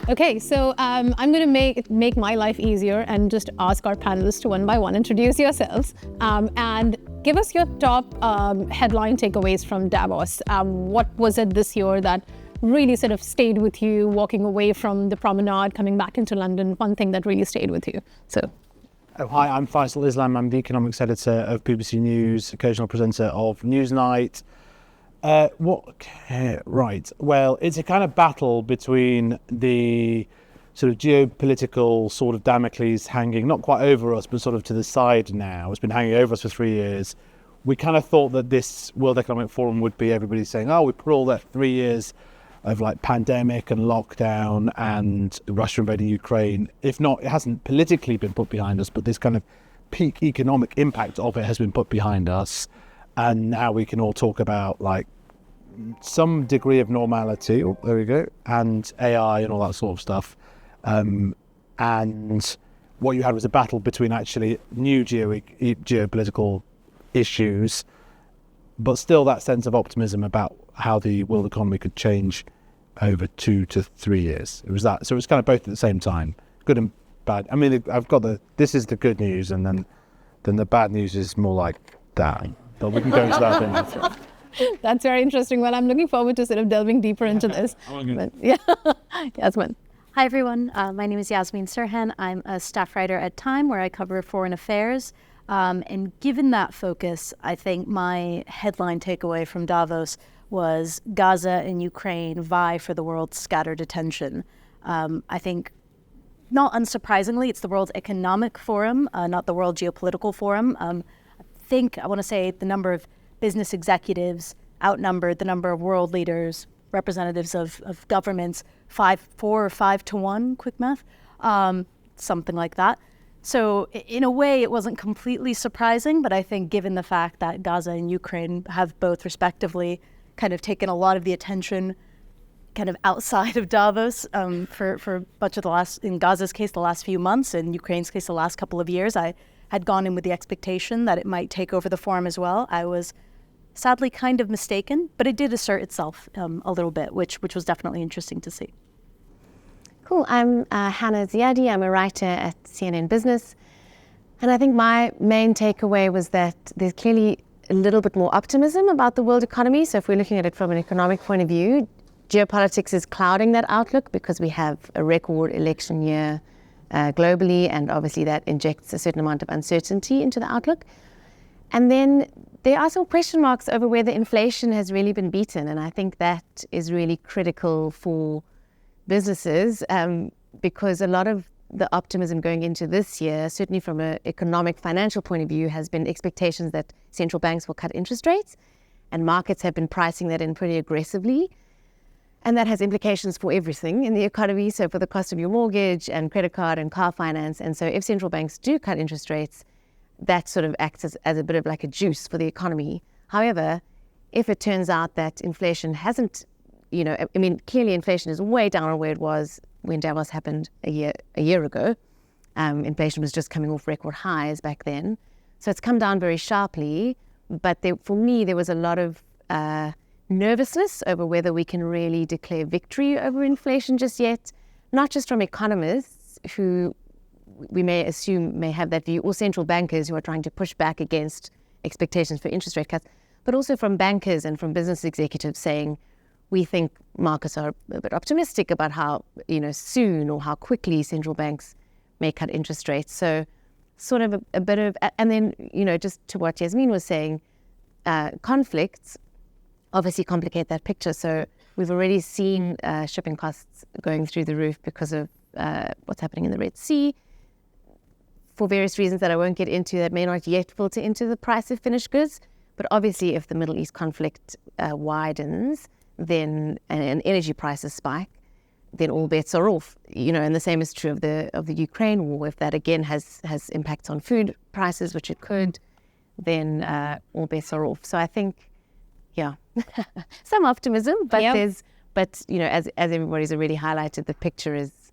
Okay, so I'm going to make my life easier and just ask our panelists to one by one introduce yourselves and give us your top headline takeaways from Davos. What was it this year that really sort of stayed with you, walking away from the promenade, coming back into London, one thing that really stayed with you? So. Oh, hi, I'm Faisal Islam. I'm the economics editor of BBC News, occasional presenter of Newsnight. Right. Well, it's a kind of battle between the sort of geopolitical sort of Damocles hanging, not quite over us, but sort of to the side now. It's been hanging over us for 3 years. We kind of thought that this World Economic Forum would be everybody saying, oh, we put all that 3 years of like pandemic and lockdown and Russia invading Ukraine. If not, it hasn't politically been put behind us, but this kind of peak economic impact of it has been put behind us. And now we can all talk about like some degree of normality, there we go, and AI and all that sort of stuff. And what you had was a battle between actually new geopolitical issues, but still that sense of optimism about how the world economy could change over 2 to 3 years. It was that. So it was kind of both at the same time, good and bad. I mean, this is the good news, and then the bad news is more like that. But we can go into that thing. That's very interesting. Well, I'm looking forward to sort of delving deeper into this. Yeah, Yasmeen. Hi, everyone. My name is Yasmeen Serhan. I'm a staff writer at Time, where I cover foreign affairs. And given that focus, I think my headline takeaway from Davos was Gaza and Ukraine vie for the world's scattered attention. I think, not unsurprisingly, it's the World Economic Forum, not the World Geopolitical Forum. I want to say the number of business executives outnumbered the number of world leaders, representatives of governments, 4 or 5 to 1, quick math, something like that. So in a way, it wasn't completely surprising, but I think given the fact that Gaza and Ukraine have both respectively kind of taken a lot of the attention kind of outside of Davos for much of the last, in Gaza's case, the last few months, and Ukraine's case, the last couple of years, I had gone in with the expectation that it might take over the forum as well. I was sadly kind of mistaken, but it did assert itself a little bit, which was definitely interesting to see. Cool. I'm Hanna Ziady. I'm a writer at CNN Business. And I think my main takeaway was that there's clearly a little bit more optimism about the world economy. So if we're looking at it from an economic point of view, geopolitics is clouding that outlook because we have a record election year globally, and obviously that injects a certain amount of uncertainty into the outlook. And then there are some question marks over whether inflation has really been beaten, and I think that is really critical for businesses because a lot of the optimism going into this year, certainly from an economic financial point of view, has been expectations that central banks will cut interest rates, and markets have been pricing that in pretty aggressively. And that has implications for everything in the economy, so for the cost of your mortgage and credit card and car finance. And so if central banks do cut interest rates, that sort of acts as a bit of like a juice for the economy. However, if it turns out that inflation hasn't, clearly inflation is way down on where it was when Davos happened a year ago. Inflation was just coming off record highs back then. So it's come down very sharply. But for me, there was a lot of nervousness over whether we can really declare victory over inflation just yet, not just from economists who we may assume may have that view, or central bankers who are trying to push back against expectations for interest rate cuts, but also from bankers and from business executives saying, we think markets are a bit optimistic about how, soon or how quickly central banks may cut interest rates. So sort of a bit of, and then, just to what Yasmeen was saying, conflicts obviously complicate that picture. So we've already seen shipping costs going through the roof because of what's happening in the Red Sea. For various reasons that I won't get into, that may not yet filter into the price of finished goods. But obviously, if the Middle East conflict widens, then and energy prices spike, then all bets are off. And the same is true of the Ukraine war. If that again has impacts on food prices, which it could, then all bets are off. So I think, some optimism, but as everybody's already highlighted, the picture is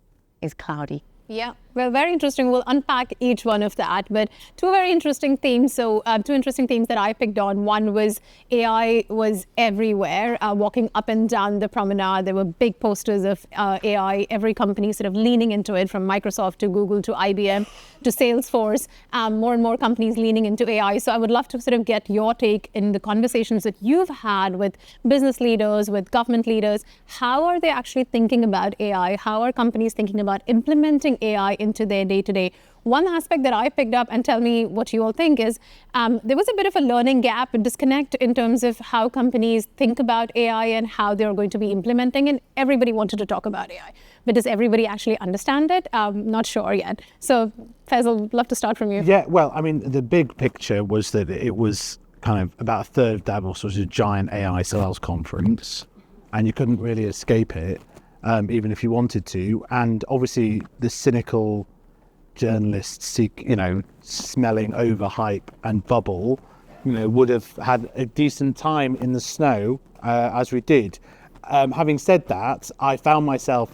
cloudy. Yeah, well, very interesting. We'll unpack each one of that, but two very interesting themes. So two interesting themes that I picked on. One was AI was everywhere, walking up and down the promenade. There were big posters of AI, every company sort of leaning into it, from Microsoft to Google to IBM to Salesforce, more and more companies leaning into AI. So I would love to sort of get your take in the conversations that you've had with business leaders, with government leaders. How are they actually thinking about AI? How are companies thinking about implementing AI into their day-to-day? One aspect that I picked up, and tell me what you all think, is there was a bit of a learning gap, a disconnect in terms of how companies think about AI and how they're going to be implementing it. Everybody wanted to talk about AI, but does everybody actually understand it? Not sure yet. So Faisal, love to start from you. Yeah, well, I mean, the big picture was that it was kind of about a third of Davos was a giant AI sales conference, and you couldn't really escape it, even if you wanted to. And obviously the cynical journalists, smelling overhype and bubble, would have had a decent time in the snow, as we did. Having said that, I found myself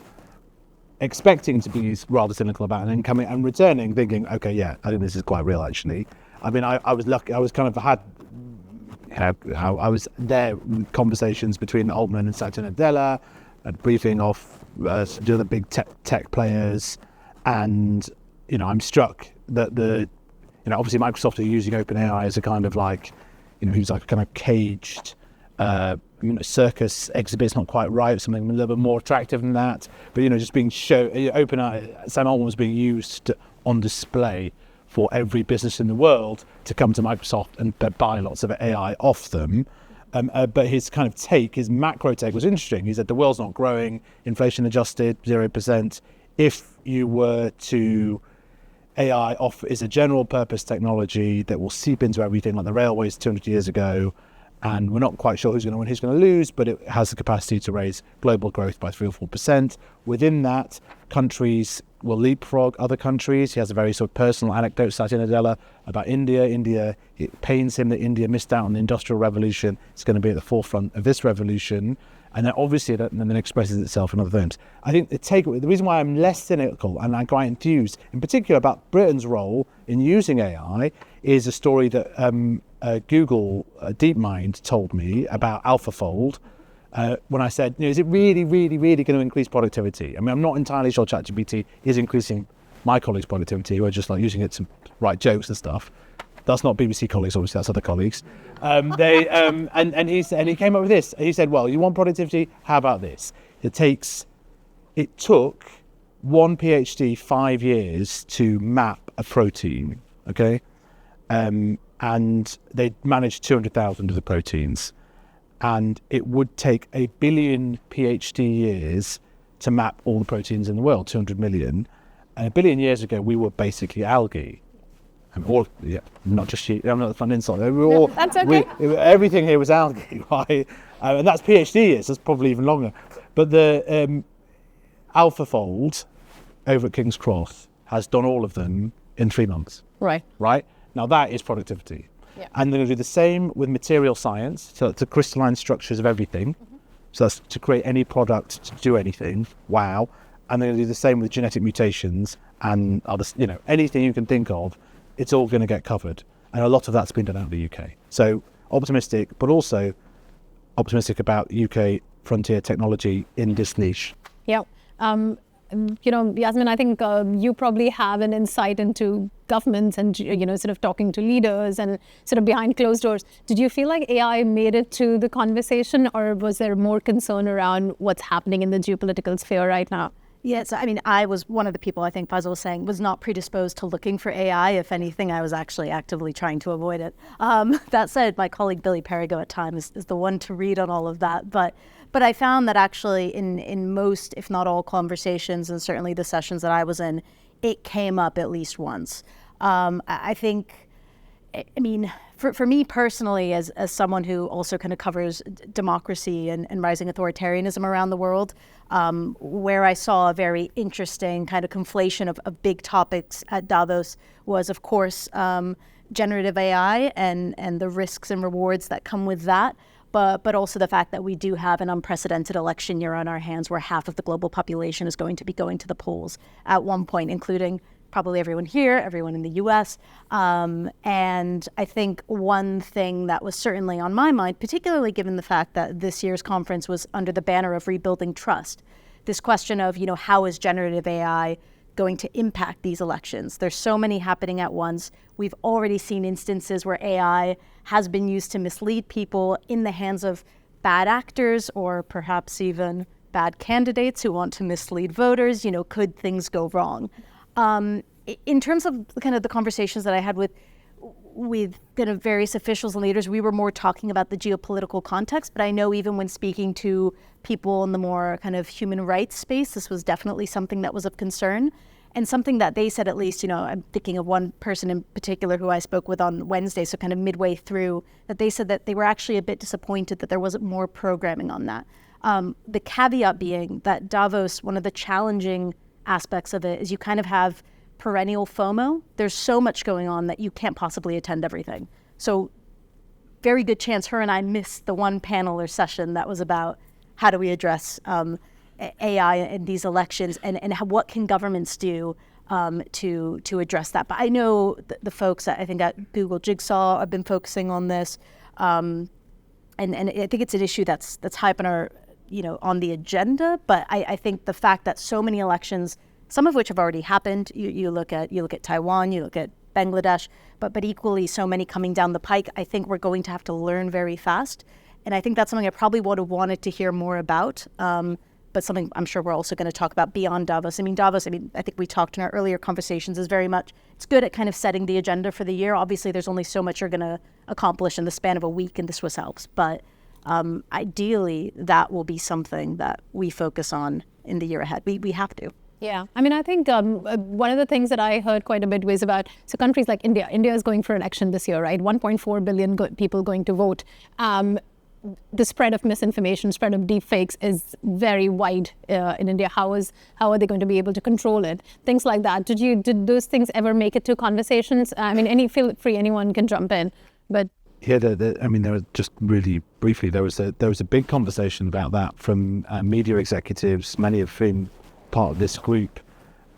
expecting to be rather cynical about it, and then coming and returning thinking, okay, yeah, I think this is quite real, actually. I mean, I was lucky. I was kind of I was there with conversations between Altman and Satya Nadella, a briefing off the other big tech players, and I'm struck that obviously Microsoft are using OpenAI as a kind of who's like a kind of caged circus exhibit. It's not quite right, something a little bit more attractive than that. But just being shown, OpenAI, Sam Altman was being used on display for every business in the world to come to Microsoft and buy lots of AI off them. But his kind of take, his macro take, was interesting. He said the world's not growing, inflation adjusted, 0%. If you were to AI is a general purpose technology that will seep into everything, like the railways 200 years ago, and we're not quite sure who's going to win, who's going to lose, but it has the capacity to raise global growth by 3 or 4%. Within that, countries will leapfrog other countries. He has a very sort of personal anecdote, Satya Nadella, about India. It pains him that India missed out on the Industrial Revolution. It's going to be at the forefront of this revolution. And then obviously that then expresses itself in other terms. I think the reason why I'm less cynical and I'm quite enthused, in particular about Britain's role in using AI, is a story that Google DeepMind told me about AlphaFold. When I said, is it really, really, really going to increase productivity? I mean, I'm not entirely sure ChatGPT is increasing my colleagues' productivity, who are just like using it to write jokes and stuff. That's not BBC colleagues, obviously, that's other colleagues. And he came up with this. He said, well, you want productivity? How about this? It took one PhD 5 years to map a protein, okay? And they managed 200,000 of the proteins. And it would take 1 billion PhD years to map all the proteins in the world, 200 million. And 1 billion years ago, we were basically algae. Not just you. I'm not the fun insult. That's okay. Everything here was algae, right? And that's PhD years. That's probably even longer. But the AlphaFold over at King's Cross has done all of them in 3 months. Right. Right. Now that is productivity. Yeah. And they're going to do the same with material science, so to crystalline structures of everything. Mm-hmm. So that's to create any product, to do anything. Wow. And they're going to do the same with genetic mutations and other, anything you can think of. It's all going to get covered. And a lot of that's been done out of the UK. So optimistic, but also optimistic about UK frontier technology in this niche. Yeah. Yasmeen, I think you probably have an insight into governments and, sort of talking to leaders and sort of behind closed doors. Did you feel like AI made it to the conversation, or was there more concern around what's happening in the geopolitical sphere right now? Yes, I mean, I was one of the people, I think Faisal was saying, was not predisposed to looking for AI. If anything, I was actually actively trying to avoid it. That said, my colleague Billy Perigo at Time is the one to read on all of that. But I found that actually in most, if not all conversations, and certainly the sessions that I was in, it came up at least once. I think, for me personally, as someone who also kind of covers democracy and rising authoritarianism around the world, where I saw a very interesting kind of conflation of big topics at Davos was, of course, generative AI and the risks and rewards that come with that. but also the fact that we do have an unprecedented election year on our hands where half of the global population is going to be going to the polls at one point, including probably everyone here, everyone in the US. And I think one thing that was certainly on my mind, particularly given the fact that this year's conference was under the banner of rebuilding trust, this question of, how is generative AI going to impact these elections? There's so many happening at once. We've already seen instances where AI has been used to mislead people in the hands of bad actors or perhaps even bad candidates who want to mislead voters. Could things go wrong? In terms of kind of the conversations that I had with kind of various officials and leaders, we were more talking about the geopolitical context, but I know even when speaking to people in the more kind of human rights space, this was definitely something that was of concern. And something that they said, at least, I'm thinking of one person in particular who I spoke with on Wednesday, so kind of midway through, that they said that they were actually a bit disappointed that there wasn't more programming on that. The caveat being that Davos, one of the challenging aspects of it is you kind of have perennial FOMO. There's so much going on that you can't possibly attend everything. So very good chance her and I missed the one panel or session that was about how do we address AI in these elections and what can governments do to address that. But I know the folks I think at Google Jigsaw have been focusing on this. And I think it's an issue that's high up on our on the agenda, but I think the fact that so many elections, some of which have already happened, you look at Taiwan, you look at Bangladesh, but equally so many coming down the pike, I think we're going to have to learn very fast. And I think that's something I probably would have wanted to hear more about, but something I'm sure we're also going to talk about beyond Davos. Davos, I think we talked in our earlier conversations, is very much, it's good at kind of setting the agenda for the year. Obviously, there's only so much you're going to accomplish in the span of a week, and the Swiss Alps, but ideally, that will be something that we focus on in the year ahead. We have to. Yeah, I think one of the things that I heard quite a bit was about, so countries like India. India is going for election this year, right? 1.4 billion people going to vote. The spread of misinformation, spread of deepfakes is very wide in India. How are they going to be able to control it? Things like that. Did those things ever make it to conversations? Feel free, anyone can jump in, but. Yeah, there was just really briefly, there was a big conversation about that from media executives, many of whom part of this group,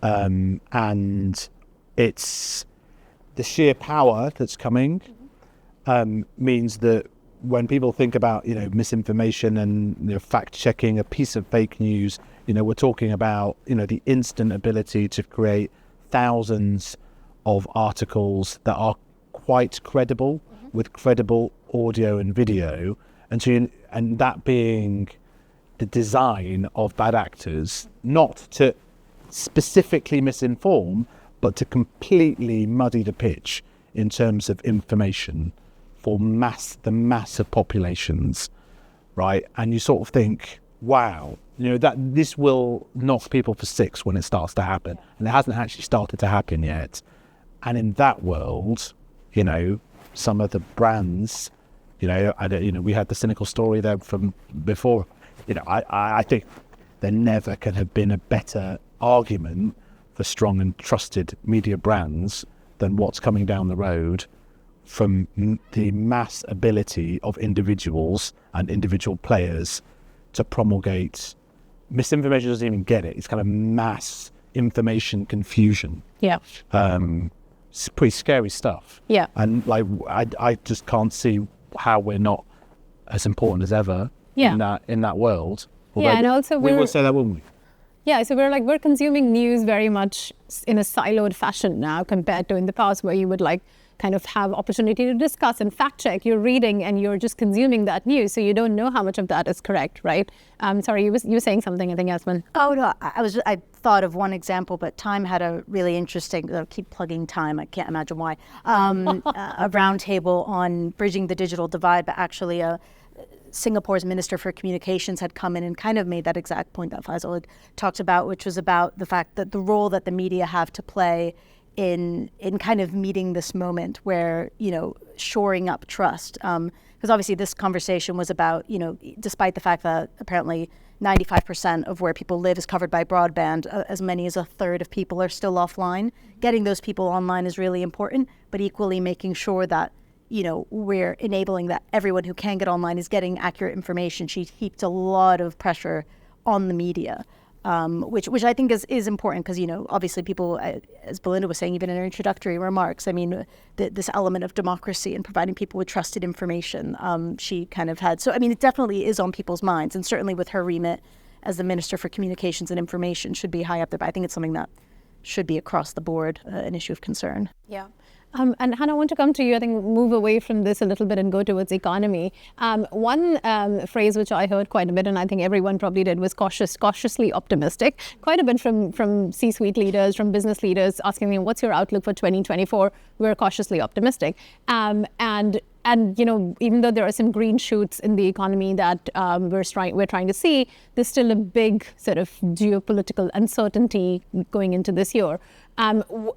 and it's the sheer power that's coming means that when people think about misinformation and fact checking a piece of fake news, we're talking about the instant ability to create thousands of articles that are quite credible, with credible audio and video, and that being the design of bad actors, not to specifically misinform, but to completely muddy the pitch in terms of information for the mass of populations, right? And you sort of think, wow, that this will knock people for six when it starts to happen, and it hasn't actually started to happen yet. And in that world, some of the brands, we had the cynical story there from before. I think there never could have been a better argument for strong and trusted media brands than what's coming down the road from the mass ability of individuals and individual players to promulgate misinformation. Doesn't even get it. It's kind of mass information confusion. Yeah. It's pretty scary stuff. Yeah. And I just can't see how we're not as important as ever in that world. Although and also we would say that, wouldn't we? Yeah, so we're consuming news very much in a siloed fashion now compared to in the past where you would kind of have opportunity to discuss and fact check. You're reading and you're just consuming that news, so you don't know how much of that is correct, right? Sorry, you were saying something, I think, Yasmeen. Oh no, I thought of one example, but Time had a really interesting. Keep plugging Time. I can't imagine why. A roundtable on bridging the digital divide, but actually Singapore's Minister for Communications had come in and kind of made that exact point that Faisal had talked about, which was about the fact that the role that the media have to play in kind of meeting this moment where, shoring up trust. Because obviously this conversation was about, despite the fact that apparently 95% of where people live is covered by broadband, as many as a third of people are still offline. Getting those people online is really important, but equally making sure that we're enabling that everyone who can get online is getting accurate information. She heaped a lot of pressure on the media, which I think is important because, obviously people, as Belinda was saying, even in her introductory remarks, I mean, this element of democracy and providing people with trusted information, she kind of had. So, I mean, it definitely is on people's minds, and certainly with her remit as the Minister for Communications and Information should be high up there. But I think it's something that should be across the board an issue of concern. Yeah. And Hanna, I want to come to you, I think move away from this a little bit and go towards economy. One phrase which I heard quite a bit, and I think everyone probably did, was cautiously optimistic. Quite a bit from C-suite leaders, from business leaders asking me, what's your outlook for 2024? We're cautiously optimistic. And even though there are some green shoots in the economy that we're trying to see, there's still a big sort of geopolitical uncertainty going into this year.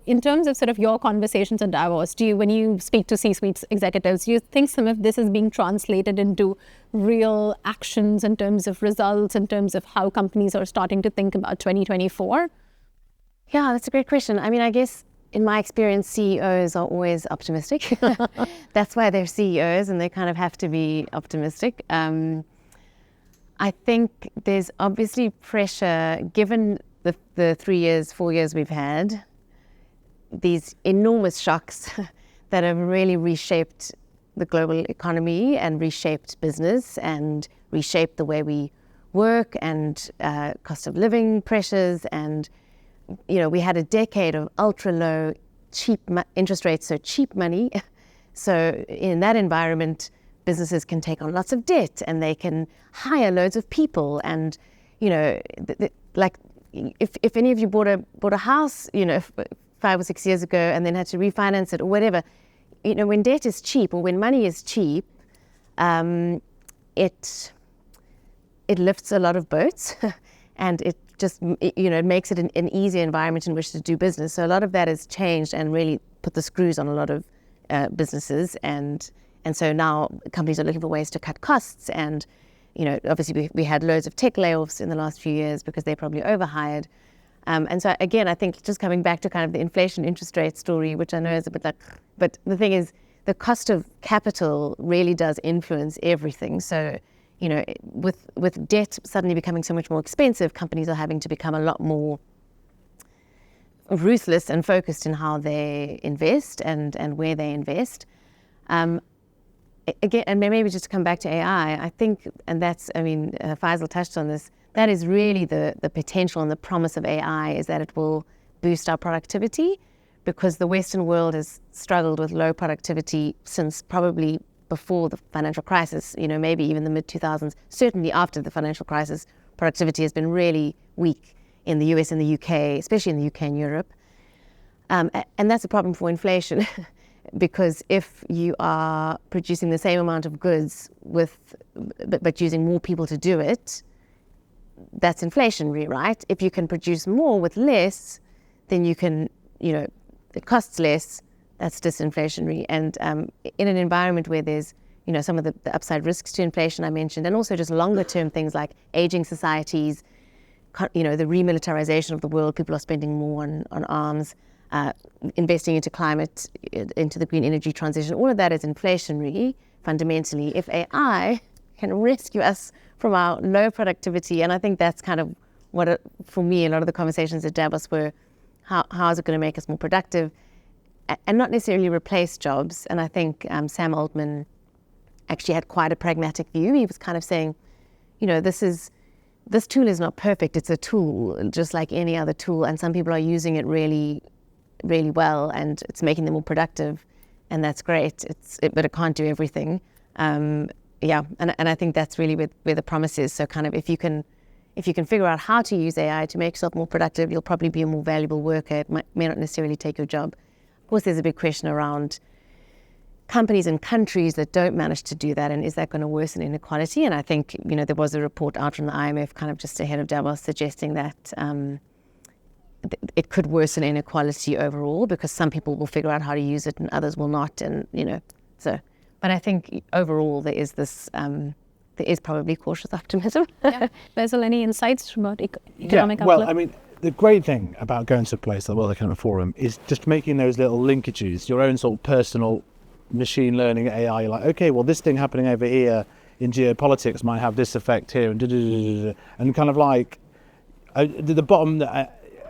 In terms of sort of your conversations at Davos, when you speak to C-suite executives, do you think some of this is being translated into real actions in terms of results, in terms of how companies are starting to think about 2024? Yeah, that's a great question. I mean, I guess in my experience, CEOs are always optimistic. That's why they're CEOs, and they kind of have to be optimistic. I think there's obviously pressure, given the 4 years we've had, these enormous shocks that have really reshaped the global economy and reshaped business and reshaped the way we work, and cost of living pressures. And we had a decade of ultra low, cheap interest rates, so cheap money. So in that environment, businesses can take on lots of debt and they can hire loads of people. And like if any of you bought a house, 5 or 6 years ago and then had to refinance it or whatever, when debt is cheap or when money is cheap, it lifts a lot of boats and it just makes it an easier environment in which to do business. So a lot of that has changed and really put the screws on a lot of businesses, and so now companies are looking for ways to cut costs. And obviously we had loads of tech layoffs in the last few years because they probably overhired. And so again, I think just coming back to kind of the inflation interest rate story, which I know is a bit like, but the thing is, the cost of capital really does influence everything. So with debt suddenly becoming so much more expensive, companies are having to become a lot more ruthless and focused in how they invest and where they invest. Again, and maybe just to come back to AI, I think, and that's, Faisal touched on this, that is really the potential and the promise of AI, is that it will boost our productivity, because the Western world has struggled with low productivity since probably before the financial crisis, maybe even the mid-2000s. Certainly after the financial crisis, productivity has been really weak in the US and the UK, especially in the UK and Europe. And that's a problem for inflation, because if you are producing the same amount of goods but using more people to do it, that's inflationary, right? If you can produce more with less, then you can, it costs less, that's disinflationary. And in an environment where there's, some of the upside risks to inflation I mentioned, and also just longer term things like aging societies, the remilitarization of the world, people are spending more on arms, investing into climate, into the green energy transition, all of that is inflationary fundamentally. If AI can rescue us from our low productivity, and I think that's kind of what, for me, a lot of the conversations at Davos were, how is it going to make us more productive? And not necessarily replace jobs. And I think Sam Altman actually had quite a pragmatic view. He was kind of saying, this tool is not perfect. It's a tool, just like any other tool. And some people are using it really, really well, and it's making them more productive. And that's great. But it can't do everything. And I think that's really where the promise is. So kind of if you can figure out how to use AI to make yourself more productive, you'll probably be a more valuable worker. It may not necessarily take your job. Of course, there's a big question around companies and countries that don't manage to do that, and is that going to worsen inequality? And I think, there was a report out from the IMF kind of just ahead of Davos suggesting that it could worsen inequality overall, because some people will figure out how to use it and others will not. And, so, but I think overall there is this, there is probably cautious optimism. Yeah. Faisal, any insights about economic outlook? Well, the great thing about going to a place like the World Economic Forum is just making those little linkages, your own sort of personal machine learning, AI, you're like, okay, well, this thing happening over here in geopolitics might have this effect here, and kind of like the bottom.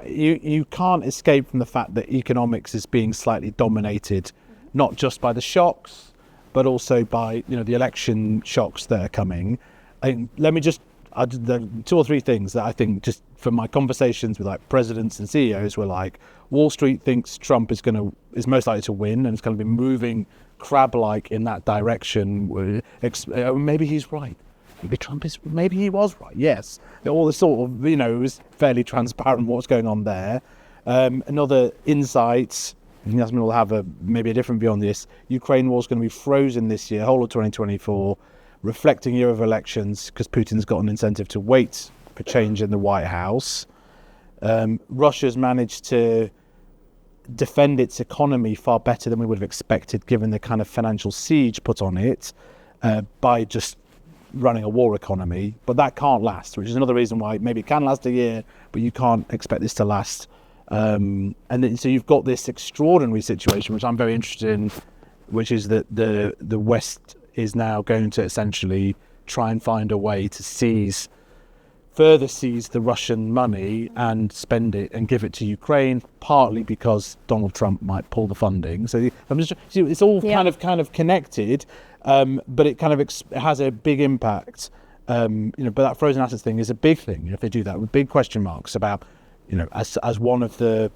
You can't escape from the fact that economics is being slightly dominated, not just by the shocks, but also by the election shocks that are coming. Let me just the 2 or 3 things that I think, just from my conversations with like presidents and CEOs, were like, Wall Street thinks Trump is most likely to win, and it's going to be moving crab-like in that direction. Maybe he's right. Maybe he was right. Yes, all the sort of it was fairly transparent what's going on there. Another insight, I think Yasmeen will have maybe a different view on this. Ukraine war is going to be frozen this year, whole of 2024, reflecting year of elections, because Putin's got an incentive to wait for change in the White House. Russia's managed to defend its economy far better than we would have expected, given the kind of financial siege put on it by just running a war economy. But that can't last, which is another reason why maybe it can last a year, but you can't expect this to last. And then, so you've got this extraordinary situation, which I'm very interested in, which is that the West is now going to essentially try and find a way to further seize the Russian money and spend it and give it to Ukraine, partly because Donald Trump might pull the funding. So it's all kind of connected, but it kind of has a big impact. But that frozen assets thing is a big thing. If they do that, with big question marks about, as one of the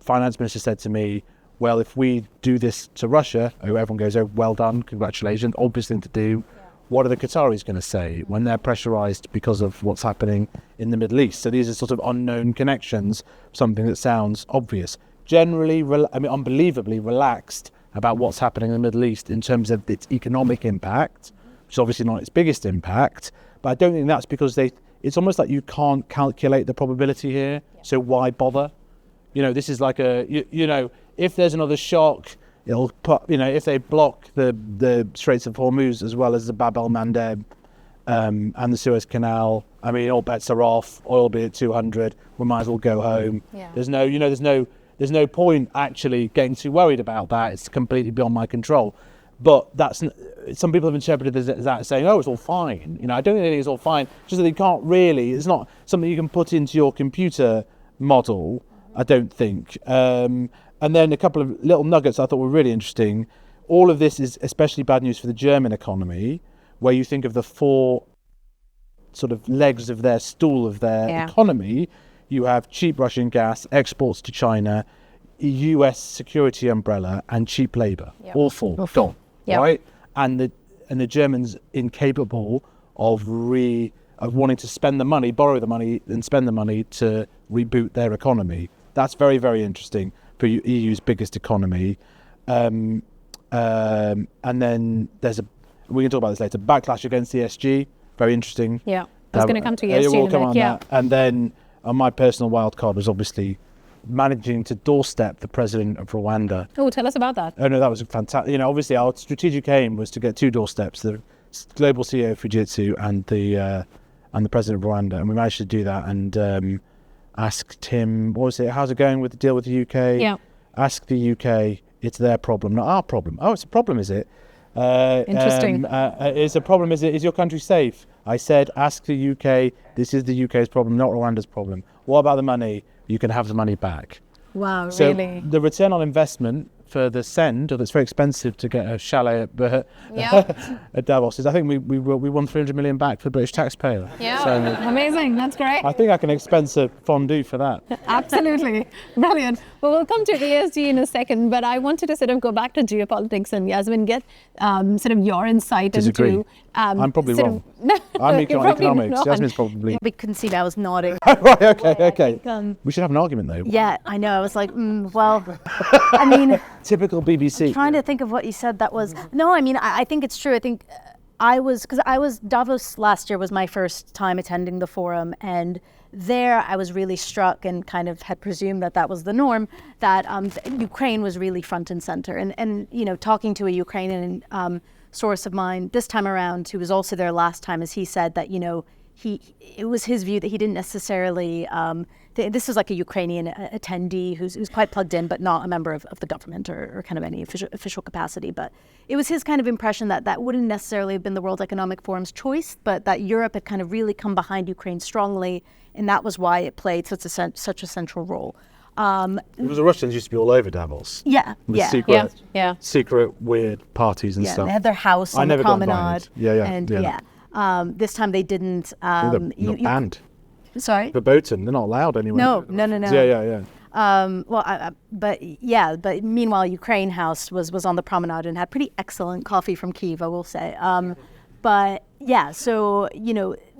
finance ministers said to me, well, if we do this to Russia, everyone goes, oh, well done, congratulations, obvious thing to do. What are the Qataris going to say when they're pressurised because of what's happening in the Middle East? So these are sort of unknown connections, something that sounds obvious. Generally, unbelievably relaxed about what's happening in the Middle East in terms of its economic impact, which is obviously not its biggest impact. But I don't think that's because it's almost like you can't calculate the probability here. Yeah. So why bother? This is like if there's another shock, it'll put, if they block the Straits of Hormuz as well as the Bab el-Mandeb and the Suez Canal, all bets are off. Oil will be at 200. We might as well go home. Yeah. There's no point actually getting too worried about that. It's completely beyond my control. But some people have interpreted that saying, oh, it's all fine. I don't think it's all fine. Just that you can't really. It's not something you can put into your computer model, I don't think. And then a couple of little nuggets I thought were really interesting. All of this is especially bad news for the German economy, where you think of the 4 sort of legs of their stool of their economy. You have cheap Russian gas, exports to China, US security umbrella, and cheap labour. Yep. All 4 gone, right? And the Germans incapable of wanting to spend the money, borrow the money, and spend the money to reboot their economy. That's very, very interesting for EU's biggest economy. And then we can talk about this later, backlash against ESG, very interesting. Yeah, I was going to come to ESG we'll come on that. And then my personal wild card was obviously managing to doorstep the president of Rwanda. Oh, tell us about that. Oh no, that was fantastic. Obviously our strategic aim was to get 2 doorsteps, the global CEO of Fujitsu and the president of Rwanda, and we managed to do that. And asked him, how's it going with the deal with the UK? Yeah. Ask the UK, it's their problem, not our problem. Oh, it's a problem, is it? Interesting. It's a problem, is it? Is your country safe? I said, ask the UK, this is the UK's problem, not Rwanda's problem. What about the money? You can have the money back. Wow, so really? The return on investment for the send, although it's very expensive to get a chalet at Davos, is I think we won 300 million back for the British taxpayer. Yeah, so, amazing, that's great. I think I can expense a fondue for that. Absolutely, brilliant. Well, we'll come to ESG in a second, but I wanted to sort of go back to geopolitics and Yasmeen, get sort of your insight into... I'm probably wrong. I'm economics. Yasmeen's probably... We couldn't see me, I was nodding. Right, okay. We should have an argument though. Yeah, I know. I was like, typical BBC. I'm trying to think of what you said that was... No, I think it's true. I think Davos last year was my first time attending the forum, and there I was really struck and kind of had presumed that was the norm, that Ukraine was really front and center. And talking to a Ukrainian source of mine this time around, who was also there last time, as he said that, it was his view that he didn't necessarily, this is like a Ukrainian attendee who's quite plugged in, but not a member of the government or kind of any official capacity. But it was his kind of impression that wouldn't necessarily have been the World Economic Forum's choice, but that Europe had kind of really come behind Ukraine strongly, and that was why it played such a central role. It was the Russians used to be all over Davos. Yeah, With yeah. secret weird parties and stuff. They had their house on the promenade. And this time they didn't. They're not banned. Sorry? Verboten. They're not allowed anywhere. No. Yeah. But meanwhile, Ukraine House was on the promenade and had pretty excellent coffee from Kyiv, I will say. But yeah, so,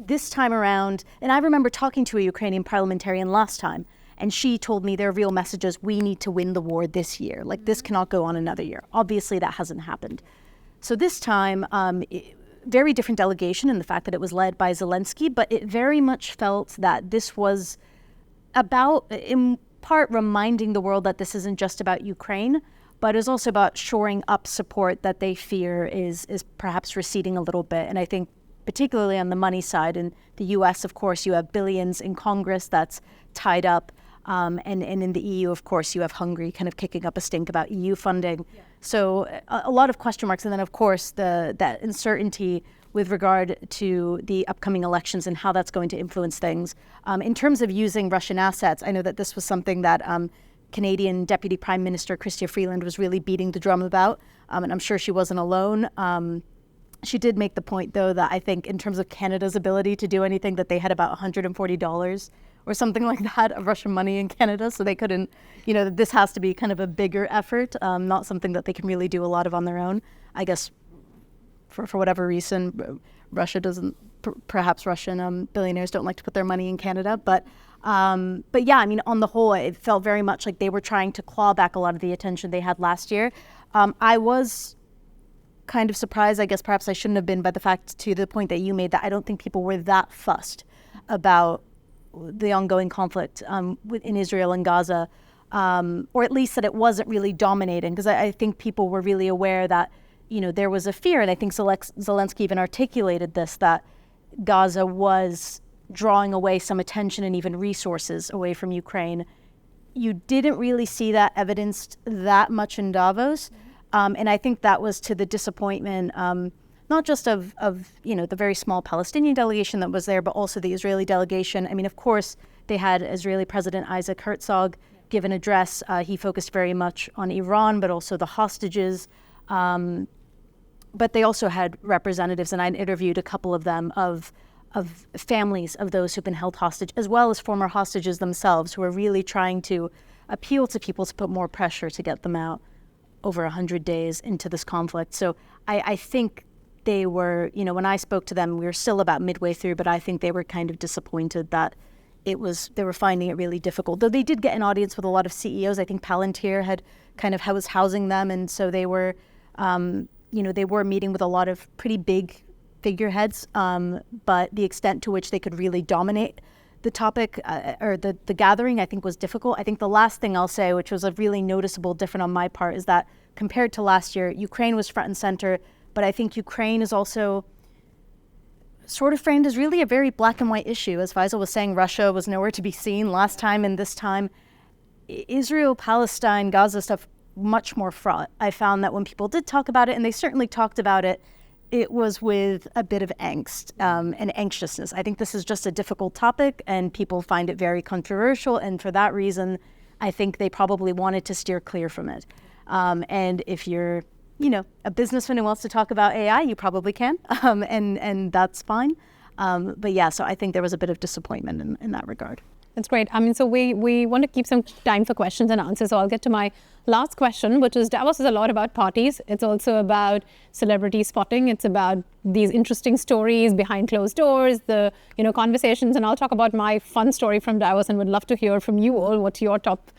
this time around, and I remember talking to a Ukrainian parliamentarian last time, and she told me their real message is, we need to win the war this year. Like, this cannot go on another year. Obviously, that hasn't happened. So this time, very different delegation in the fact that it was led by Zelensky, but it very much felt that this was about, in part, reminding the world that this isn't just about Ukraine, but is also about shoring up support that they fear is perhaps receding a little bit. And I think particularly on the money side, in the US, of course, you have billions in Congress that's tied up. And in the EU, of course, you have Hungary kind of kicking up a stink about EU funding. Yeah. So a lot of question marks. And then, of course, that uncertainty with regard to the upcoming elections and how that's going to influence things. In terms of using Russian assets, I know that this was something that Canadian Deputy Prime Minister Chrystia Freeland was really beating the drum about. And I'm sure she wasn't alone. She did make the point, though, that I think in terms of Canada's ability to do anything, that they had about $140 or something like that of Russian money in Canada. So they couldn't, this has to be kind of a bigger effort, not something that they can really do a lot of on their own. I guess for whatever reason, Russia doesn't, perhaps Russian billionaires don't like to put their money in Canada. But yeah, I mean, on the whole, it felt very much like they were trying to claw back a lot of the attention they had last year. I was kind of surprised, I guess perhaps I shouldn't have been, by the fact, to the point that you made, that I don't think people were that fussed about the ongoing conflict in Israel and Gaza, or at least that it wasn't really dominating, because I think people were really aware that, there was a fear, and I think Zelensky even articulated this, that Gaza was drawing away some attention and even resources away from Ukraine. You didn't really see that evidenced that much in Davos, and I think that was to the disappointment not just of the very small Palestinian delegation that was there, but also the Israeli delegation. I mean, of course, they had Israeli President Isaac Herzog give an address. He focused very much on Iran, but also the hostages. But they also had representatives, and I interviewed a couple of them, of families of those who've been held hostage, as well as former hostages themselves, who are really trying to appeal to people to put more pressure to get them out over 100 days into this conflict. So I think they were, when I spoke to them, we were still about midway through, but I think they were kind of disappointed that they were finding it really difficult. Though they did get an audience with a lot of CEOs. I think Palantir had kind of was housing them, and so they were, they were meeting with a lot of pretty big figureheads, but the extent to which they could really dominate the topic or the gathering, I think, was difficult. I think the last thing I'll say, which was a really noticeable difference on my part, is that compared to last year, Ukraine was front and center, but I think Ukraine is also sort of framed as really a very black and white issue. As Faisal was saying, Russia was nowhere to be seen last time, and this time, Israel, Palestine, Gaza stuff, much more fraught. I found that when people did talk about it, and they certainly talked about it, it was with a bit of angst and anxiousness. I think this is just a difficult topic, and people find it very controversial, and for that reason, I think they probably wanted to steer clear from it. And if you're a businessman who wants to talk about AI, you probably can, and that's fine. But yeah, so I think there was a bit of disappointment in that regard. That's great. I mean, so we want to keep some time for questions and answers. So I'll get to my last question, which is, Davos is a lot about parties. It's also about celebrity spotting. It's about these interesting stories behind closed doors, the conversations. And I'll talk about my fun story from Davos, and would love to hear from you all what your top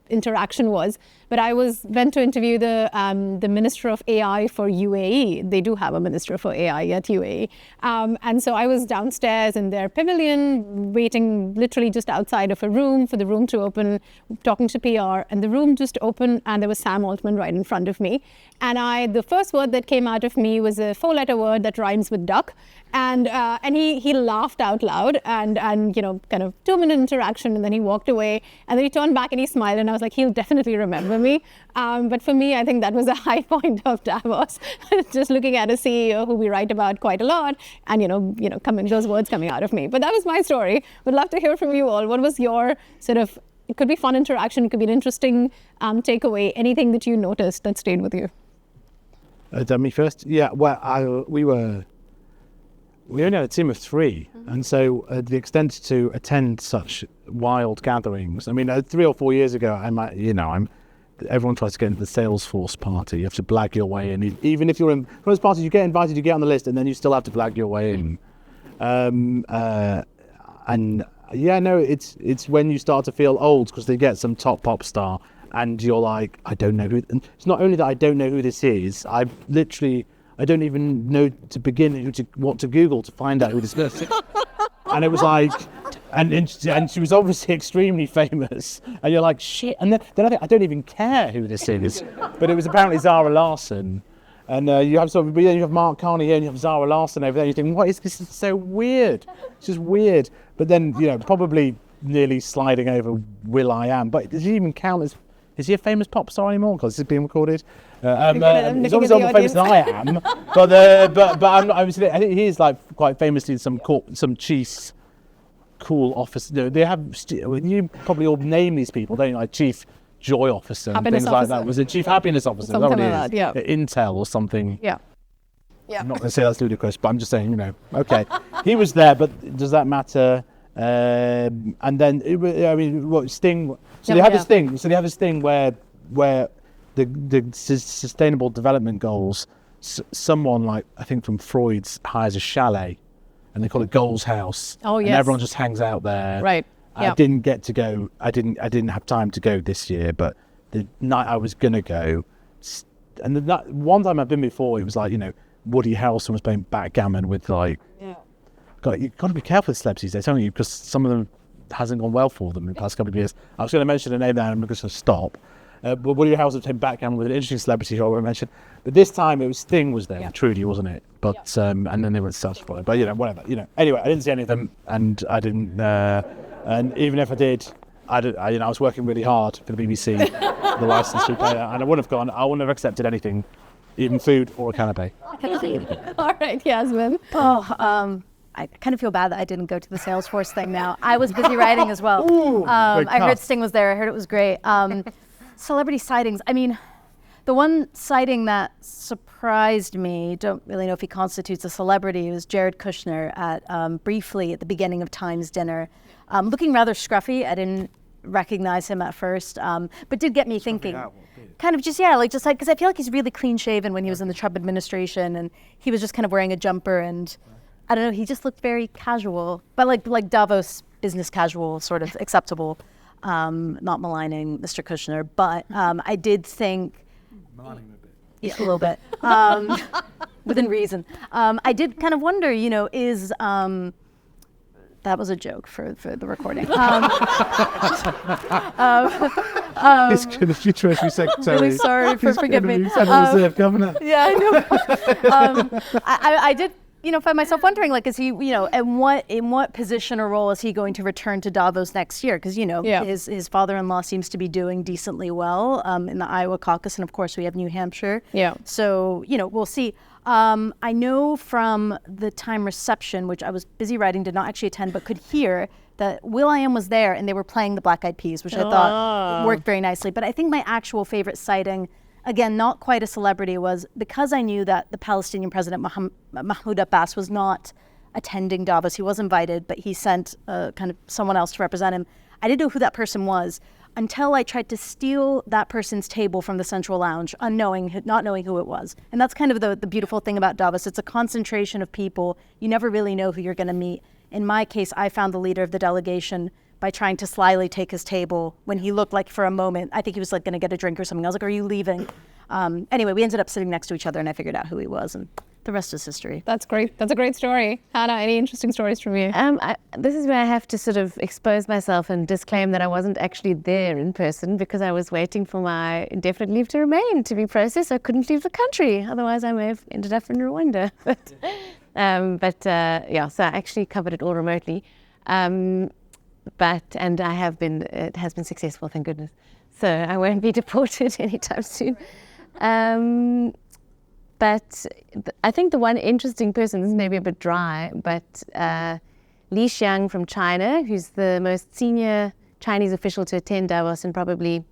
interaction was. But I went to interview the Minister of AI for UAE. They do have a Minister for AI at UAE. And so I was downstairs in their pavilion, waiting literally just outside of a room for the room to open, talking to PR. And the room just opened open and there was Sam Altman right in front of me. And the first word that came out of me was a 4-letter word that rhymes with duck. And he laughed out loud and kind of 2-minute interaction, and then he walked away, and then he turned back and he smiled, and I was like, he'll definitely remember me. But for me, I think that was a high point of Davos, just looking at a CEO who we write about quite a lot, and those words coming out of me. But that was my story. Would love to hear from you all. What was your it could be fun interaction, it could be an interesting takeaway, anything that you noticed that stayed with you? Me first? Yeah, well, we only had a team of 3, and so the extent to attend such wild gatherings. I mean, 3 or 4 years ago, everyone tries to get into the Salesforce party. You have to blag your way in. Even if you're in one of those parties, you get invited, you get on the list, and then you still have to blag your way in. It's when you start to feel old because they get some top pop star, and you're like, I don't know who. And it's not only that I don't know who this is. I don't even know to begin what to Google to find out who this person is. And it was like, and she was obviously extremely famous. And you're like, shit. And then I think, I don't even care who this is. But it was apparently Zara Larsson. And you have Mark Carney here, and you have Zara Larsson over there. And you think, what is this? Is so weird. It's just weird. But then, probably nearly sliding over will.i.am. But does he even count as? Is he a famous pop star anymore? Because this is being recorded. He's obviously more famous than I am. But I'm not. I think he is like quite famously some chief cool officer. They have. You probably all name these people, don't you? Like Chief Joy Officer and things like that. Was it Chief Happiness Officer? Something like that. Yeah. Intel or something. Yeah. I'm not going to say that's ludicrous, but I'm just saying, okay. He was there, but does that matter? And then Sting. So they have this thing. So they have this thing where the sustainable development goals. Someone like I think from Freud's hires a chalet, and they call it Goals House. Oh yes. And everyone just hangs out there. Right. I didn't get to go. I didn't have time to go this year, but the night I was gonna go, and one time I've been before, it was like Woody Harrelson was playing backgammon with like. Yeah. You've got to be careful with celebs these days, haven't you? Because some of them hasn't gone well for them in the past couple of years. I was going to mention a name there, and I'm just going to stop. But Woody Harrelson was playing backgammon with an interesting celebrity who I won't mention. But this time it was Sting was there, Trudy, wasn't it? But and then they were such for it. But whatever. Anyway, I didn't see any of them, and I didn't. And even if I did, I was working really hard for the BBC, the licensed player, and I wouldn't have gone. I wouldn't have accepted anything, even food or a canapé. All right, Yasmeen. I kind of feel bad that I didn't go to the Salesforce thing now. I was busy writing as well. I heard Sting was there. I heard it was great. Celebrity sightings. I mean, the one sighting that surprised me, don't really know if he constitutes a celebrity, was Jared Kushner briefly at the beginning of Time's dinner. Looking rather scruffy. I didn't recognize him at first, but did get me thinking. Kind of just because I feel like he's really clean shaven when he was in the Trump administration, and he was just kind of wearing a jumper, and I don't know, he just looked very casual, but like Davos business casual, sort of acceptable, not maligning Mr. Kushner, but I did think, Maligning him a bit. Yeah, a little bit, within reason. I did kind of wonder, is that was a joke for the recording. He's going to futuristic secretary. Really sorry, forgive me. Federal Reserve Governor. Yeah, I know. I did, find myself wondering, like, is he, in what position or role is he going to return to Davos next year? Because, his father-in-law seems to be doing decently well in the Iowa caucus, and of course we have New Hampshire. Yeah. So, we'll see. I know from the Time reception, which I was busy writing, did not actually attend, but could hear that will.i.am was there and they were playing the Black Eyed Peas, which I thought worked very nicely. But I think my actual favorite sighting, again, not quite a celebrity, was because I knew that the Palestinian president, Mahmoud Abbas, was not attending Davos. He was invited, but he sent kind of someone else to represent him. I didn't know who that person was until I tried to steal that person's table from the Central Lounge, not knowing who it was. And that's kind of the beautiful thing about Davos. It's a concentration of people. You never really know who you're going to meet. In my case, I found the leader of the delegation by trying to slyly take his table when he looked like for a moment, I think he was going to get a drink or something. I was like, are you leaving? Anyway, we ended up sitting next to each other and I figured out who he was. And The rest is history. That's great. That's a great story. Hanna, any interesting stories from you? This is where I have to sort of expose myself and disclaim that I wasn't actually there in person because I was waiting for my indefinite leave to remain to be processed. So I couldn't leave the country. Otherwise, I may have ended up in Rwanda. So I actually covered it all remotely. And it has been successful, thank goodness. So I won't be deported anytime soon. But I think the one interesting person, this is maybe a bit dry, but Li Xiang from China, who's the most senior Chinese official to attend Davos in probably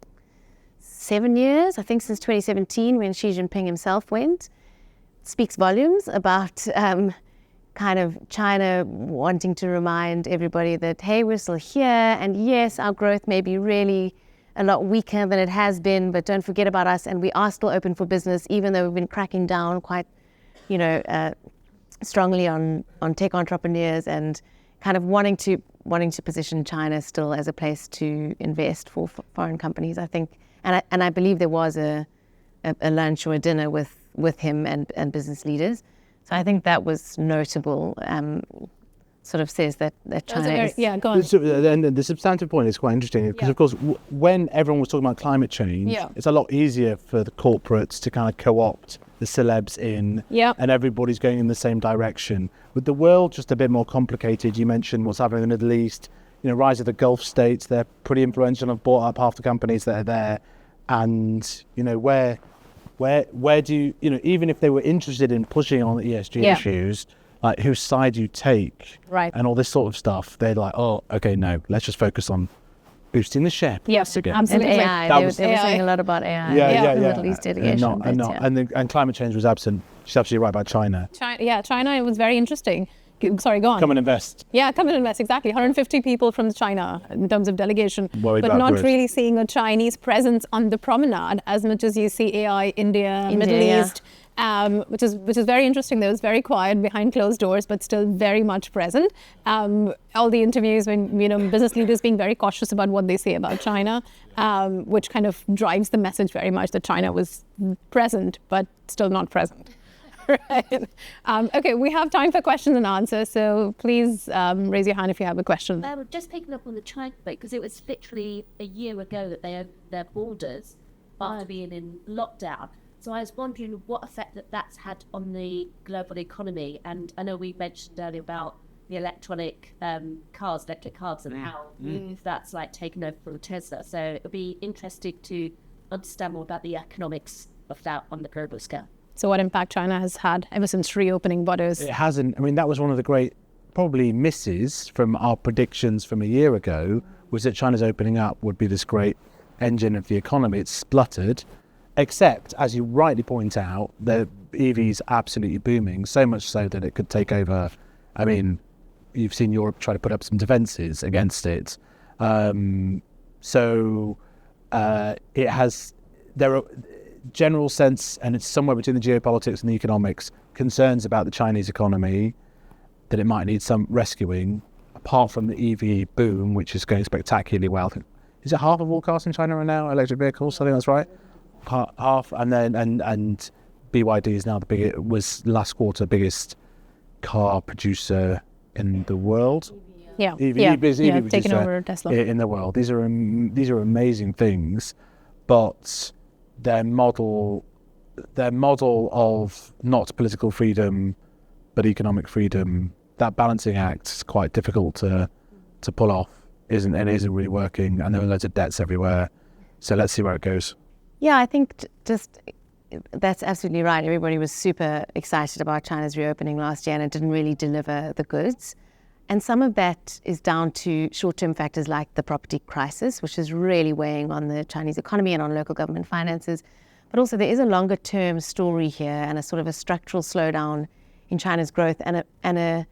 7 years, I think since 2017 when Xi Jinping himself went, speaks volumes about kind of China wanting to remind everybody that, hey, we're still here, and yes, our growth may be really a lot weaker than it has been, but don't forget about us, and we are still open for business, even though we've been cracking down quite, strongly on tech entrepreneurs and kind of wanting to position China still as a place to invest for foreign companies, I think. And I believe there was a lunch or a dinner with him and business leaders. So I think that was notable. Sort of says that China is... Yeah, go on. And the substantive point is quite interesting because, of course, when everyone was talking about climate change, it's a lot easier for the corporates to kind of co-opt the celebs in, and everybody's going in the same direction. With the world just a bit more complicated, you mentioned what's happening in the Middle East, rise of the Gulf states, they're pretty influential and have bought up half the companies that are there. And, where do you, even if they were interested in pushing on the ESG issues, like whose side you take, right, and all this sort of stuff, they're like, oh, okay, no, let's just focus on boosting the share. Yes, absolutely. And AI, they were saying a lot about AI. The Middle East delegation. And climate change was absent. She's absolutely right about China. China, it was very interesting. Sorry, go on. Come and invest. Yeah, come and invest, exactly. 150 people from China in terms of delegation, but not really seeing a Chinese presence on the promenade as much as you see AI, India, Middle East, which is very interesting. Though it's very quiet behind closed doors, but still very much present. All the interviews when business leaders being very cautious about what they say about China, which kind of drives the message very much that China was present but still not present. Right. Okay, we have time for questions and answers, so please raise your hand if you have a question. Just picking up on the China debate, because it was literally a year ago that they opened their borders by being in lockdown. So I was wondering what effect that's had on the global economy. And I know we mentioned earlier about the electric cars, and how that's like taken over from Tesla. So it would be interesting to understand more about the economics of that on the global scale. So what impact China has had ever since reopening borders? It hasn't. I mean, that was one of the great probably misses from our predictions from a year ago, was that China's opening up would be this great engine of the economy. It's spluttered, except, as you rightly point out, the EV's absolutely booming, so much so that it could take over. I mean, you've seen Europe try to put up some defences against it. It has... There are general sense, and it's somewhere between the geopolitics and the economics, concerns about the Chinese economy, that it might need some rescuing, apart from the EV boom, which is going spectacularly well. Is it half of all cars in China are now electric vehicles? I think that's right. Half, and then and BYD is now was last quarter biggest car producer in the world. EV taking over Tesla in the world. These are amazing things, but their model of not political freedom but economic freedom, that balancing act is quite difficult to pull off, isn't really working, and there are loads of debts everywhere. So let's see where it goes. Yeah, I think that's absolutely right. Everybody was super excited about China's reopening last year, and it didn't really deliver the goods. And some of that is down to short-term factors like the property crisis, which is really weighing on the Chinese economy and on local government finances. But also there is a longer-term story here and a sort of a structural slowdown in China's growth and a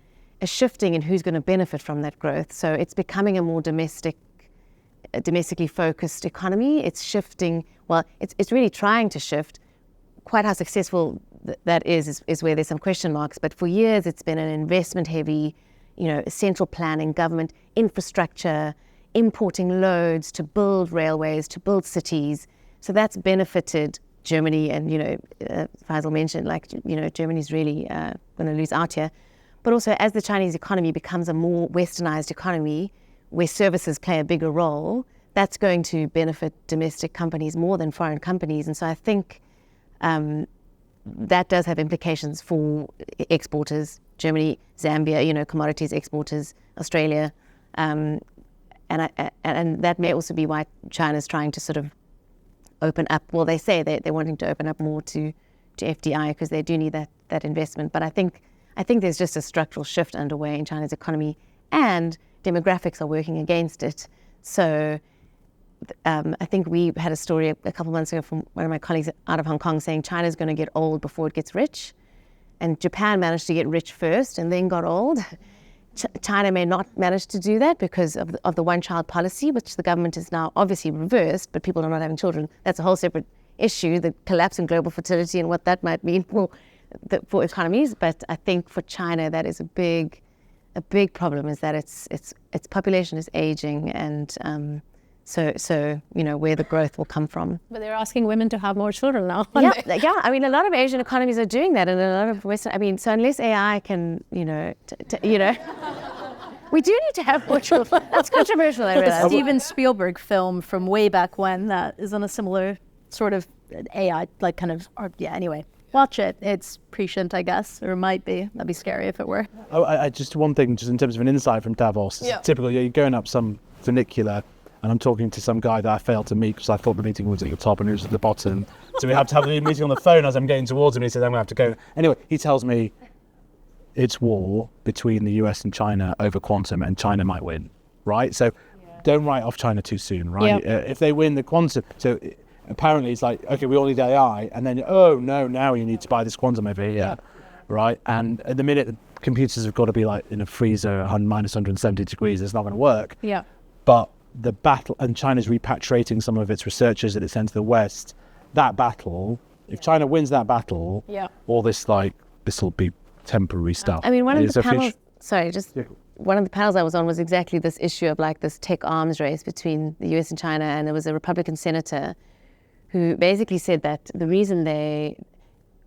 shifting in who's going to benefit from that growth. So it's becoming a more domestically focused economy. It's shifting, it's really trying to shift. Quite how successful that is where there's some question marks. But for years it's been an investment-heavy, central planning, government infrastructure, importing loads to build railways, to build cities. So that's benefited Germany, and Faisal mentioned, Germany's really going to lose out here. But also, as the Chinese economy becomes a more westernized economy, where services play a bigger role, that's going to benefit domestic companies more than foreign companies. And so I think that does have implications for exporters, Germany, Zambia, commodities exporters, Australia. And that may also be why China's trying to sort of open up. Well, they say they're wanting to open up more to FDI because they do need that investment. But I think there's just a structural shift underway in China's economy, and demographics are working against it. So I think we had a story a couple months ago from one of my colleagues out of Hong Kong saying China's going to get old before it gets rich. And Japan managed to get rich first and then got old. China may not manage to do that because of the one-child policy, which the government has now obviously reversed, but people are not having children. That's a whole separate issue, the collapse in global fertility and what that might mean for economies. But I think for China, that is a big problem, is that its population is aging, and so where the growth will come from. But they're asking women to have more children now. Yeah. I mean, a lot of Asian economies are doing that, and a lot of Western. I mean, so unless AI can, we do need to have more children. That's controversial, I realize. The Steven Spielberg film from way back when that is on a similar sort of AI, anyway. Watch it. It's prescient, I guess, or it might be. That'd be scary if it were. I just one thing, just in terms of an insight from Davos. Yeah. Typically, you're going up some funicular, and I'm talking to some guy that I failed to meet because I thought the meeting was at the top and he was at the bottom. So we have to have the meeting on the phone as I'm getting towards him. He said, I'm going to have to go. Anyway, he tells me it's war between the US and China over quantum, and China might win, right? So don't write off China too soon, right? Yeah. If they win the quantum, so apparently it's like, okay, we all need AI, and then, oh no, now you need to buy this quantum over here, right? And at the minute, the computers have got to be like in a freezer at minus 170 degrees, it's not going to work. Yeah. But the battle, and China's repatriating some of its researchers that it sent to the West, that battle, if China wins that battle, all this will be temporary stuff. I mean, one of the panels I was on was exactly this issue of this tech arms race between the US and China, and there was a Republican senator who basically said that the reason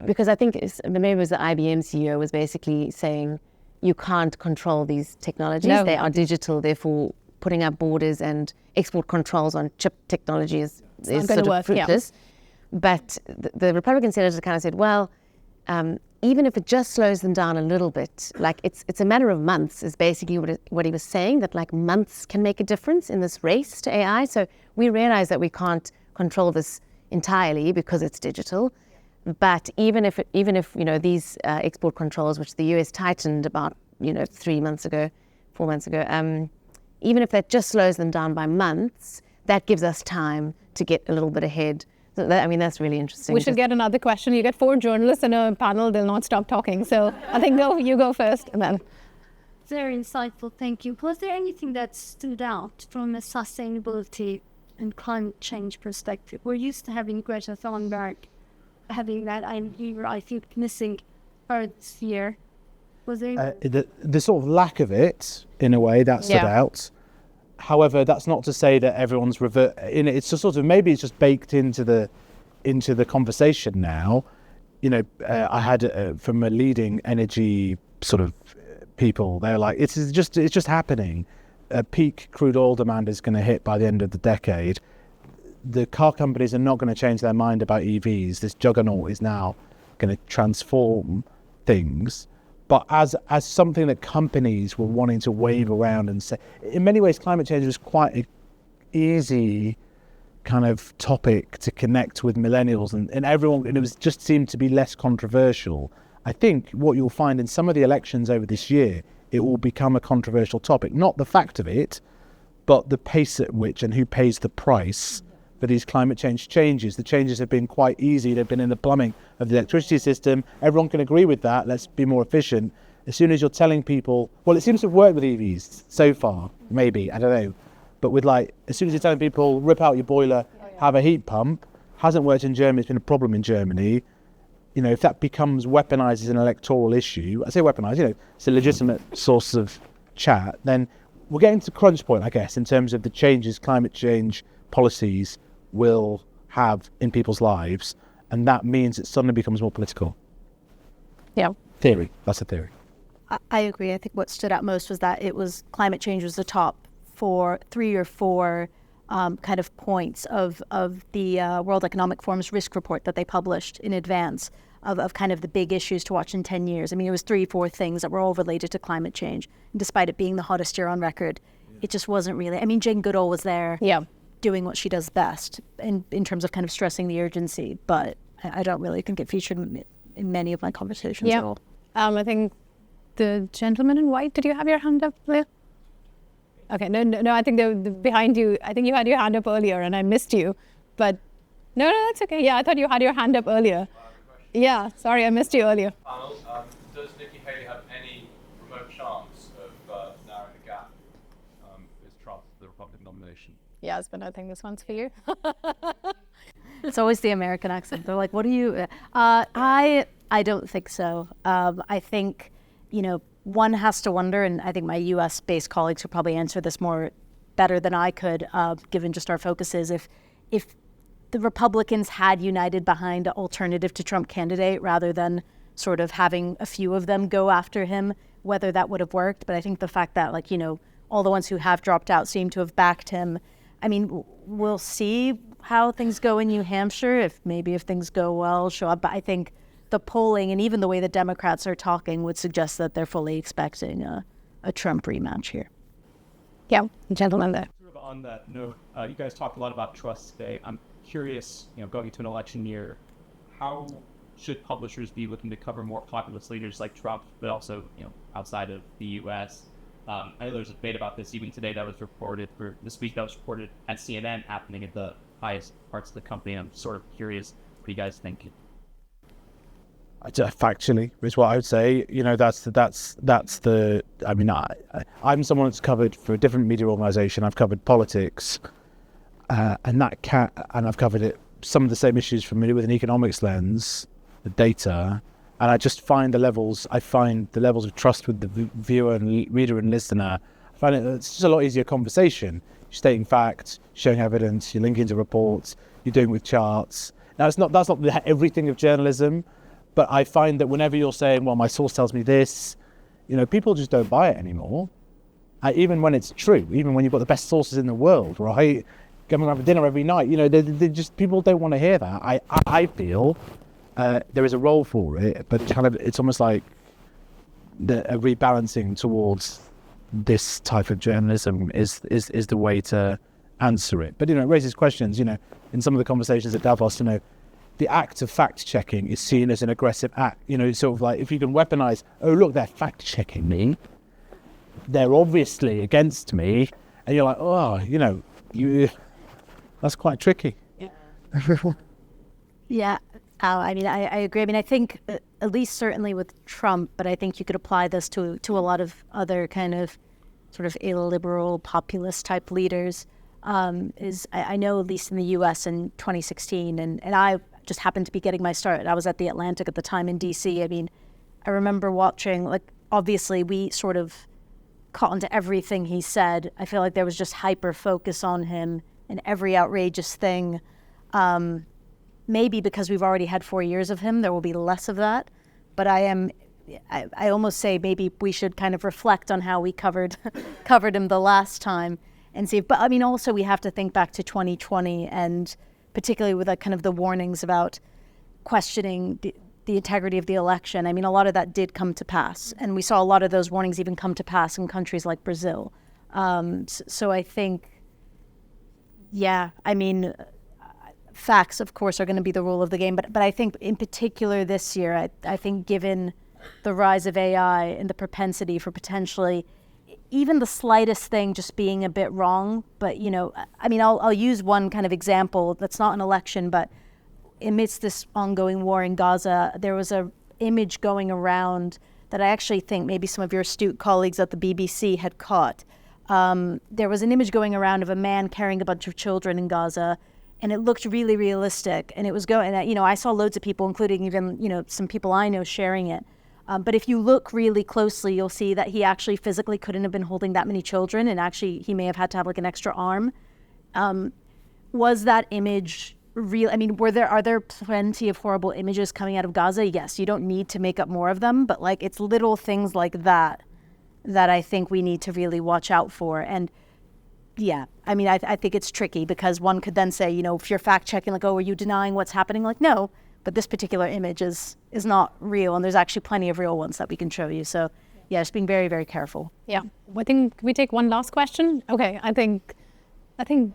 because I think maybe it was the IBM CEO was basically saying you can't control these technologies. No. They are digital, therefore putting up borders and export controls on chip technology is sort of fruitless. Yeah. But the Republican senator kind of said, well, even if it just slows them down a little bit, it's a matter of months is basically what he was saying, that months can make a difference in this race to AI. So we realize that we can't control this entirely because it's digital. But even if these export controls, which the US tightened about 4 months ago, even if that just slows them down by months, that gives us time to get a little bit ahead. So that's really interesting. We should get another question. You get 4 journalists in a panel, they'll not stop talking. So I think you go first, and then. Very insightful, thank you. Was there anything that stood out from a sustainability and climate change perspective? We're used to having Greta Thunberg having that, I think, missing Earth's year. Was there the sort of lack of it, in a way, that stood out. However, that's not to say that everyone's it's just sort of, maybe it's just baked into the conversation now. I had from a leading energy sort of people, they're like, it's just happening. Peak crude oil demand is going to hit by the end of the decade. The car companies are not going to change their mind about EVs. This juggernaut is now going to transform things. But as something that companies were wanting to wave around and say, in many ways, climate change was quite an easy kind of topic to connect with millennials and everyone, and it was just seemed to be less controversial. I think what you'll find in some of the elections over this year, it will become a controversial topic. Not the fact of it, but the pace at which and who pays the price for these climate change changes. The changes have been quite easy. They've been in the plumbing of the electricity system. Everyone can agree with that. Let's be more efficient. As soon as you're telling people, well, it seems to have worked with EVs so far, maybe, I don't know. But with as soon as you're telling people, rip out your boiler, have a heat pump, hasn't worked in Germany, it's been a problem in Germany. If that becomes weaponized as an electoral issue, I say weaponized, it's a legitimate source of chat, then we're getting to crunch point, I guess, in terms of the changes climate change policies will have in people's lives. and that means it suddenly becomes more political. Yeah. Theory. That's a theory. I agree. I think what stood out most was that climate change was the top for 3 or 4 kind of points of the World Economic Forum's risk report that they published in advance of kind of the big issues to watch in 10 years. I mean, it was 3 or 4 things that were all related to climate change. And despite it being the hottest year on record, it just wasn't really. I mean, Jane Goodall was there doing what she does best in terms of kind of stressing the urgency, but I don't really think it featured in many of my conversations at all. I think the gentleman in white, did you have your hand up there? Okay, no, I think the behind you, I think you had your hand up earlier and I missed you, but no, that's okay. Yeah, I thought you had your hand up earlier. Yeah, sorry, I missed you earlier. Does Nikki Haley have any remote chance of narrowing the gap with Trump, the Republican nomination? Yasmeen, I think this one's for you. It's always the American accent. They're like, what do you... I don't think so. I think, one has to wonder, and I think my US-based colleagues could probably answer this more better than I could, given just our focuses, if the Republicans had united behind an alternative to Trump candidate rather than sort of having a few of them go after him, whether that would have worked. But I think the fact that, all the ones who have dropped out seem to have backed him. I mean, we'll see how things go in New Hampshire, if things go well, show up. But I think the polling and even the way the Democrats are talking would suggest that they're fully expecting a Trump rematch here. Yeah, gentleman there. Sort of on that note, you guys talked a lot about trust today. I'm curious, going into an election year, how should publishers be looking to cover more populist leaders like Trump, but also, outside of the U.S.? I know there's a debate about this even today that was reported, for this week that was reported at CNN, happening at the highest parts of the company. I'm sort of curious what you guys think. Factually is what I would say. I'm someone that's covered for a different media organisation. I've covered politics, and I've covered some of the same issues from with an economics lens, the data, and I just find the levels of trust with the viewer and reader and listener. I find it's just a lot easier conversation. You're stating facts, showing evidence, you're linking to reports, you're doing it with charts. Now that's not everything of journalism. But I find that whenever you're saying, well, my source tells me this, people just don't buy it anymore. Even when it's true, even when you've got the best sources in the world, right? Going around for dinner every night, they just, people don't want to hear that. I feel there is a role for it, but it's almost like a rebalancing towards this type of journalism is the way to answer it. But, it raises questions, in some of the conversations at Davos, the act of fact-checking is seen as an aggressive act. Sort of like, if you can weaponize, oh, look, they're fact-checking me. They're obviously against me. And you're like, oh, that's quite tricky. Yeah. Yeah. I agree. I think, at least certainly with Trump, but I think you could apply this to a lot of other kind of sort of illiberal, populist-type leaders. I know, at least in the U.S. in 2016, and I just happened to be getting my start. I was at the Atlantic at the time in D.C. I remember watching, obviously we sort of caught onto everything he said. I feel like there was just hyper focus on him and every outrageous thing. Maybe because we've already had 4 years of him, there will be less of that. But I almost say maybe we should kind of reflect on how we covered him the last time and see. But also we have to think back to 2020, and particularly with kind of the warnings about questioning the integrity of the election. A lot of that did come to pass, and we saw a lot of those warnings even come to pass in countries like Brazil. So I think, facts, of course, are going to be the rule of the game. But I think in particular this year, I think given the rise of AI and the propensity for potentially even the slightest thing just being a bit wrong. But, I'll use one kind of example that's not an election, but amidst this ongoing war in Gaza, there was a image going around that I actually think maybe some of your astute colleagues at the BBC had caught. There was an image going around of a man carrying a bunch of children in Gaza, and it looked really realistic. And it was going, I saw loads of people, including even, some people I know, sharing it. But if you look really closely, you'll see that he actually physically couldn't have been holding that many children, and actually he may have had to have an extra arm. Was that image real? I mean, are there plenty of horrible images coming out of Gaza? Yes, you don't need to make up more of them, but like it's little things like that I think we need to really watch out for. And yeah, I mean, I think it's tricky because one could then say, you know, if you're fact checking, like, oh, are you denying what's happening? Like, no, but this particular image is not real, and there's actually plenty of real ones that we can show you. So yeah, just being very, very careful. Yeah, I think we take one last question. Okay, I think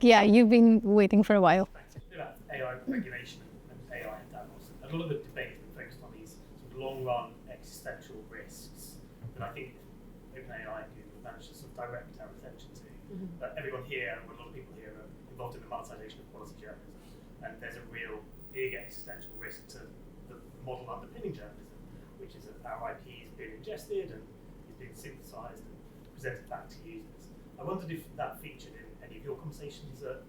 yeah, you've been waiting for a while. About AI regulation and AI in Davos. A lot of the debate has been focused on these sort of long-run existential risks that I think OpenAI and Google managed to sort of direct our attention to. But everyone here, or a lot of people here, are involved in the monetization of quality journalism, and there's a real big existential risk to the model underpinning journalism, which is that our IP is being ingested and is being synthesized and presented back to users. I wondered if that featured in any of your conversations at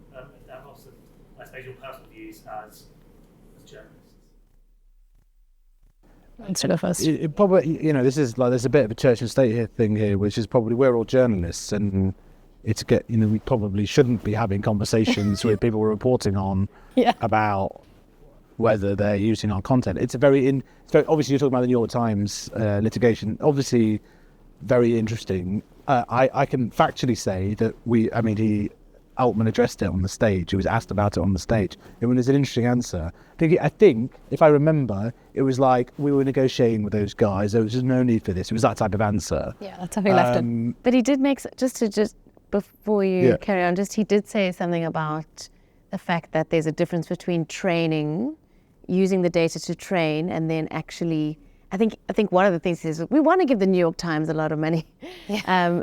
Davos, and I suppose your personal views as journalists. Let's go first. It probably, you know, this is like, there's a bit of a church and state thing here, which is probably we're all journalists, and we probably shouldn't be having conversations with people we're reporting on about whether they're using our content. It's very obviously you're talking about the New York Times litigation. Obviously, very interesting. I can factually say that Altman addressed it on the stage. He was asked about it on the stage. And there's an interesting answer. I think, if I remember, it was like we were negotiating with those guys. There was just no need for this. It was that type of answer. Yeah, that's how he left it. But he did make, just before you carry on, he did say something about the fact that there's a difference between training, using the data to train, and then actually, I think one of the things is we want to give the New York Times a lot of money. Yeah.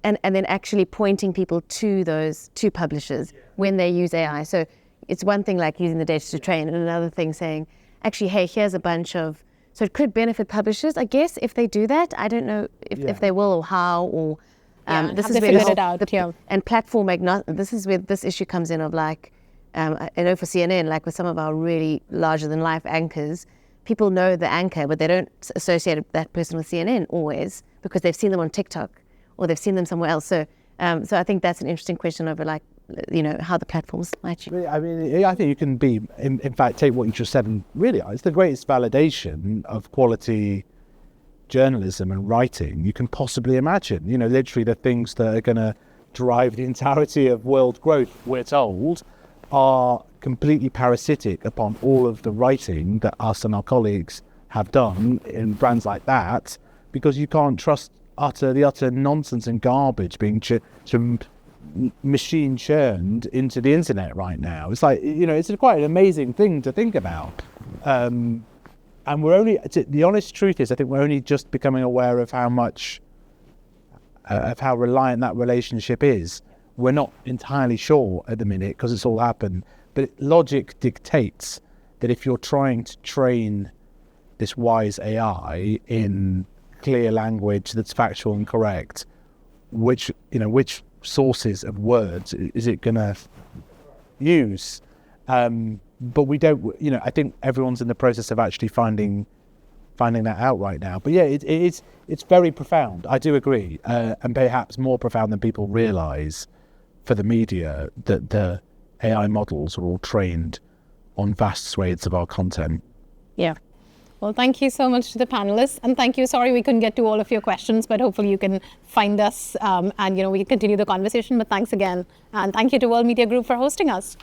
And then actually pointing people to those two publishers when they use AI. So it's one thing like using the data to train, and another thing saying, actually, hey, here's a bunch of, so it could benefit publishers, I guess, if they do that. I don't know if they will or how, or this is where it out. And platform agnostic. This is where this issue comes in of like, I know for CNN, like with some of our really larger than life anchors, people know the anchor, but they don't associate that person with CNN always because they've seen them on TikTok or they've seen them somewhere else. So I think that's an interesting question over like, you know, how the platforms might use. I mean, I think you can be, in fact, take what you just said and realize the greatest validation of quality journalism and writing you can possibly imagine. You know, literally the things that are going to drive the entirety of world growth, we're told, are completely parasitic upon all of the writing that us and our colleagues have done in brands like that, because you can't trust the utter nonsense and garbage being machine churned into the internet right now. It's like, you know, it's quite an amazing thing to think about. And we're only, the honest truth is, I think we're only just becoming aware of how much, of how reliant that relationship is. We're not entirely sure at the minute because it's all happened. But logic dictates that if you're trying to train this wise AI in clear language that's factual and correct, which sources of words is it going to use? But we don't, you know, I think everyone's in the process of actually finding that out right now. But yeah, it's very profound. I do agree, and perhaps more profound than people realise for the media, that the AI models are all trained on vast swathes of our content. Yeah. Well, thank you so much to the panelists, and thank you. Sorry we couldn't get to all of your questions, but hopefully you can find us and, you know, we can continue the conversation. But thanks again. And thank you to World Media Group for hosting us.